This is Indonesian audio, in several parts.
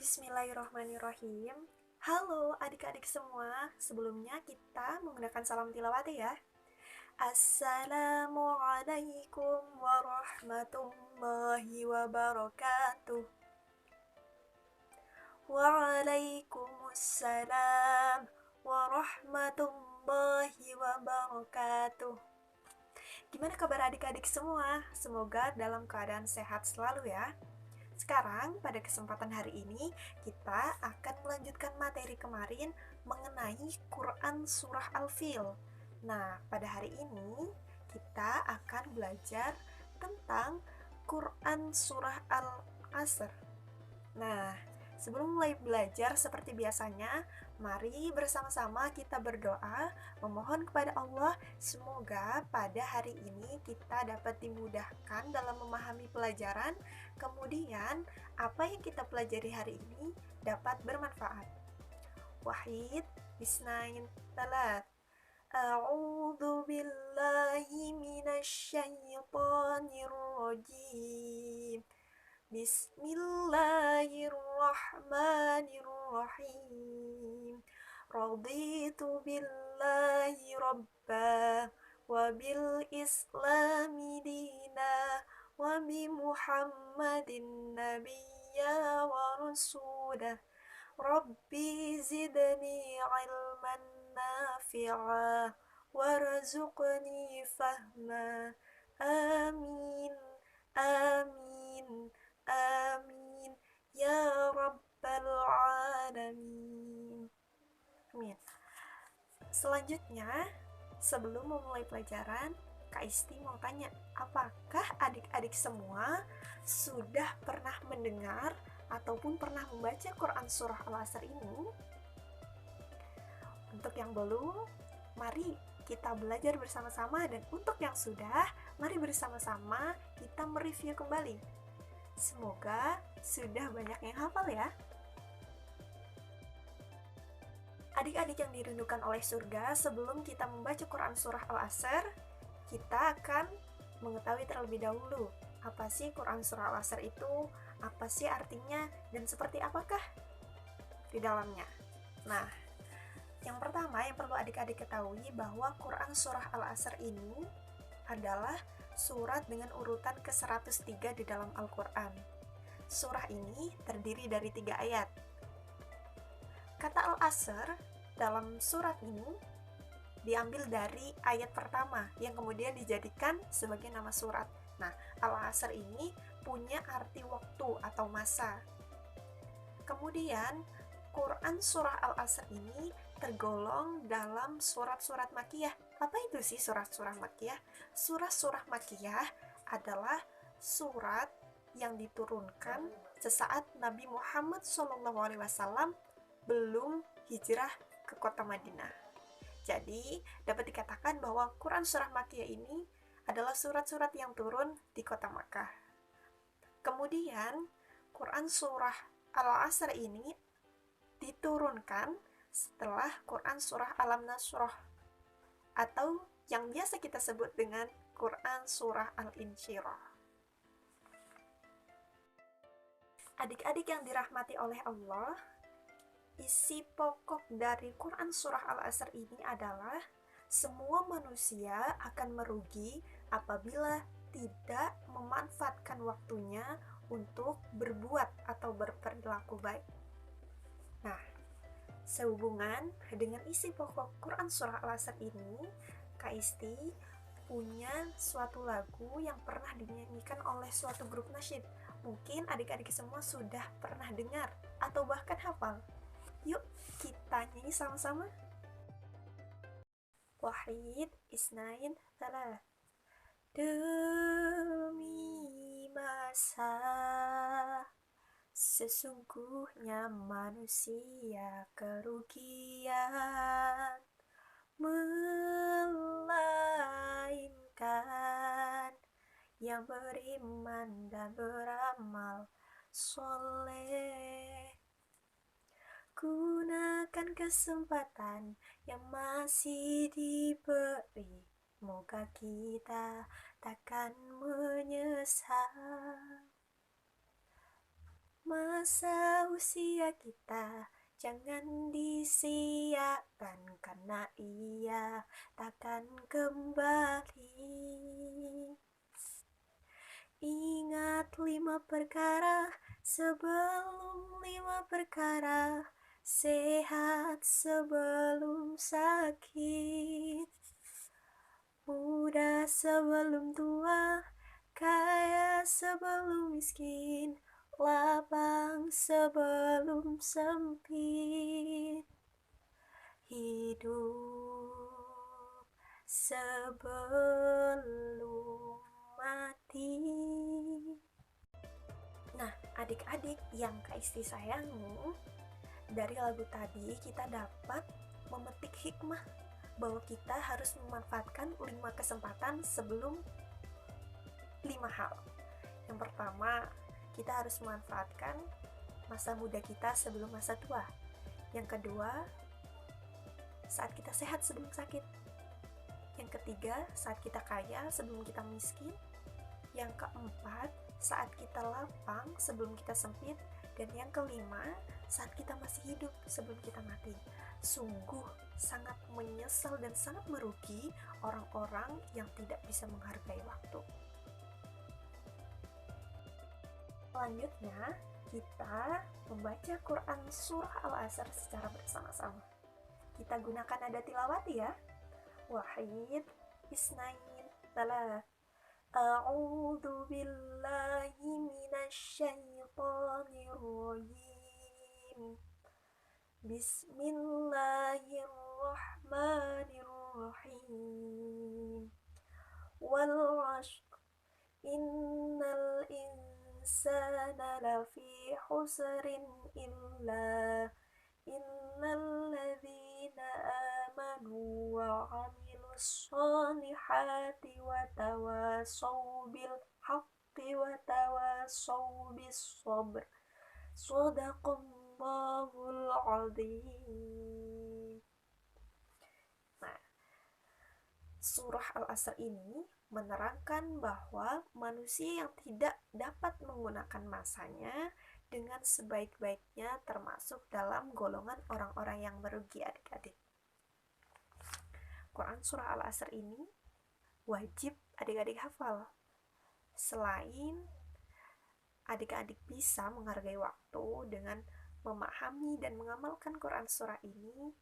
Bismillahirrahmanirrahim. Halo adik-adik semua, sebelumnya kita menggunakan salam tilawati ya. Assalamualaikum warahmatullahi wabarakatuh. Waalaikumsalam warahmatullahi wabarakatuh. Gimana kabar adik-adik semua? Semoga dalam keadaan sehat selalu ya. Sekarang, pada kesempatan hari ini, kita akan melanjutkan materi kemarin mengenai Quran Surah Al-Fil. Nah, pada hari ini, kita akan belajar tentang Quran Surah Al-Asr. Nah, sebelum mulai belajar seperti biasanya, mari bersama-sama kita berdoa, memohon kepada Allah, semoga pada hari ini kita dapat dimudahkan dalam memahami pelajaran, kemudian apa yang kita pelajari hari ini dapat bermanfaat. Wahid, bisnain, talat. A'udzu billahi minasyaitonir rajim. Bismillahirrahmanirrahim. Raditu billahi rabba wa bil islami dina wa bi Muhammadin nabiyya wa rasulah. Rabbi zidni ilman nafi'a warzuqni fahma. Amin. Amin. Amin ya rabbal alamin. Amin. Selanjutnya, sebelum memulai pelajaran, Kak Isti mau tanya, apakah adik-adik semua sudah pernah mendengar ataupun pernah membaca Quran Surah Al-Asr ini? Untuk yang belum, mari kita belajar bersama-sama, dan untuk yang sudah, mari bersama-sama kita mereview kembali. Semoga sudah banyak yang hafal ya. Adik-adik yang dirindukan oleh surga, sebelum kita membaca Quran Surah Al-Asr, kita akan mengetahui terlebih dahulu apa sih Quran Surah Al-Asr itu, apa sih artinya, dan seperti apakah di dalamnya. Nah, yang pertama yang perlu adik-adik ketahui bahwa Quran Surah Al-Asr ini adalah surat dengan urutan ke-103 di dalam Al-Quran. Surah ini terdiri dari 3 ayat. Kata Al-Asr dalam surat ini diambil dari ayat pertama yang kemudian dijadikan sebagai nama surat. Nah, Al-Asr ini punya arti waktu atau masa. Kemudian, Quran Surah Al-Asr ini tergolong dalam surat-surat Makkiyah. Apa itu sih surat-surat Makkiyah? Surah-surah Makkiyah adalah surat yang diturunkan sesaat Nabi Muhammad SAW belum hijrah ke kota Madinah. Jadi, dapat dikatakan bahwa Quran Surah Makkiyah ini adalah surat-surat yang turun di kota Makkah. Kemudian, Quran Surah Al-Asr ini diturunkan setelah Quran Surah Alam-Nasroh, atau yang biasa kita sebut dengan Quran Surah Al-Insyirah. Adik-adik yang dirahmati oleh Allah, isi pokok dari Quran Surah Al-Asr ini adalah semua manusia akan merugi apabila tidak memanfaatkan waktunya untuk berbuat atau berperilaku baik. Nah, sehubungan dengan isi pokok Quran Surah Al-Asr ini, Kak Isti punya suatu lagu yang pernah dinyanyikan oleh suatu grup nasyid. Mungkin adik-adik semua sudah pernah dengar atau bahkan hafal. Yuk, kita nyanyi sama-sama. Wahid, isnain, talat. Demi masa, sesungguhnya manusia kerugian, melainkan yang beriman dan beramal soleh. Gunakan kesempatan yang masih diberi, semoga kita takkan menyesal. Masa usia kita jangan disia-siakan karena ia takkan kembali. Ingat 5 perkara sebelum 5 perkara, sehat sebelum sakit, muda sebelum tua, kaya sebelum miskin, lapang sebelum sempit, hidup sebelum mati. Nah, adik-adik yang Kak Isti sayangi, dari lagu tadi kita dapat memetik hikmah bahwa kita harus memanfaatkan 5 kesempatan sebelum 5 hal. Yang pertama, kita harus memanfaatkan masa muda kita sebelum masa tua. Yang kedua, saat kita sehat sebelum sakit. Yang ketiga, saat kita kaya sebelum kita miskin. Yang keempat, saat kita lapang sebelum kita sempit. Dan yang kelima, saat kita masih hidup sebelum kita mati. Sungguh sangat menyesal dan sangat merugi orang-orang yang tidak bisa menghargai waktu. Selanjutnya, kita membaca Quran Surah Al-Asr secara bersama-sama. Kita gunakan nada tilawati ya. Wahid, isnain, talat. A'udzu billahi minasyaitonir rajim. Bismillahirrahmanirrahim. Wal 'ashr. Innal insana lafi khusrin illal ladzina amanu wa 'amilus sholihati wa tawasaw bil haqqi wa tawasaw bis sabr. Shadaqallahul adzim. Nah, surah Al-Asr ini menerangkan bahwa manusia yang tidak dapat menggunakan masanya dengan sebaik-baiknya termasuk dalam golongan orang-orang yang merugi, adik-adik. Quran Surah Al-Asr ini wajib adik-adik hafal. Selain adik-adik bisa menghargai waktu dengan memahami dan mengamalkan Quran Surah ini,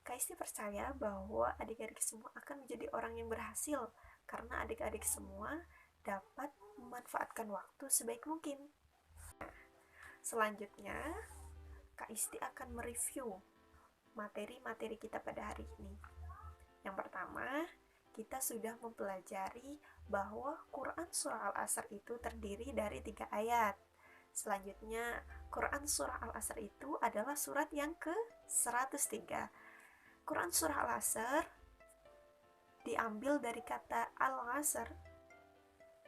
Kak Isti percaya bahwa adik-adik semua akan menjadi orang yang berhasil karena adik-adik semua dapat memanfaatkan waktu sebaik mungkin. Selanjutnya, Kak Isti akan mereview materi-materi kita pada hari ini. Yang pertama, kita sudah mempelajari bahwa Quran Surah Al-Asr itu terdiri dari 3 ayat. Selanjutnya, Quran Surah Al-Asr itu adalah surat yang ke-103. Quran Surah Al-Asr diambil dari kata Al-Asr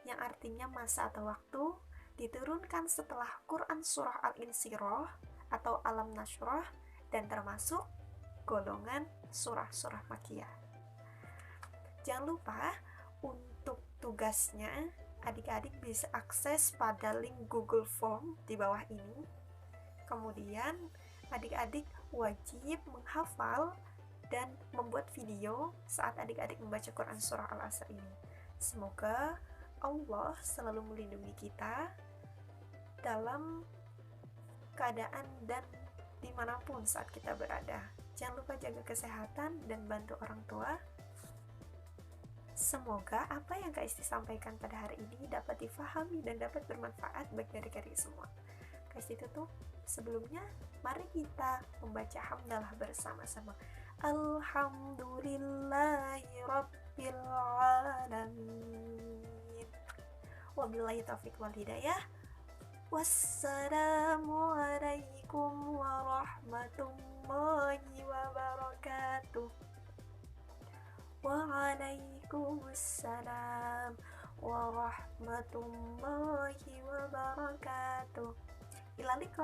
yang artinya masa atau waktu, diturunkan setelah Quran Surah Al-Insyirah atau Alam Nashrah dan termasuk golongan surah-surah Makkiyah. Jangan lupa untuk tugasnya adik-adik bisa akses pada link Google Form di bawah ini. Kemudian adik-adik wajib menghafal dan membuat video saat adik-adik membaca Quran Surah Al-Asr ini. Semoga Allah selalu melindungi kita dalam keadaan dan dimanapun saat kita berada. Jangan lupa jaga kesehatan dan bantu orang tua. Semoga apa yang Kak Isti sampaikan pada hari ini dapat difahami dan dapat bermanfaat bagi adik-adik semua. Kak Isti tutup. Sebelumnya, mari kita membaca hamdalah bersama-sama. Alhamdulillahi Rabbil Alamin. Wabillahi taufiq wal hidayah. Wassalamualaikum warahmatullahi wabarakatuh. Waalaikumsalam warahmatullahi wabarakatuh. Ila liqa.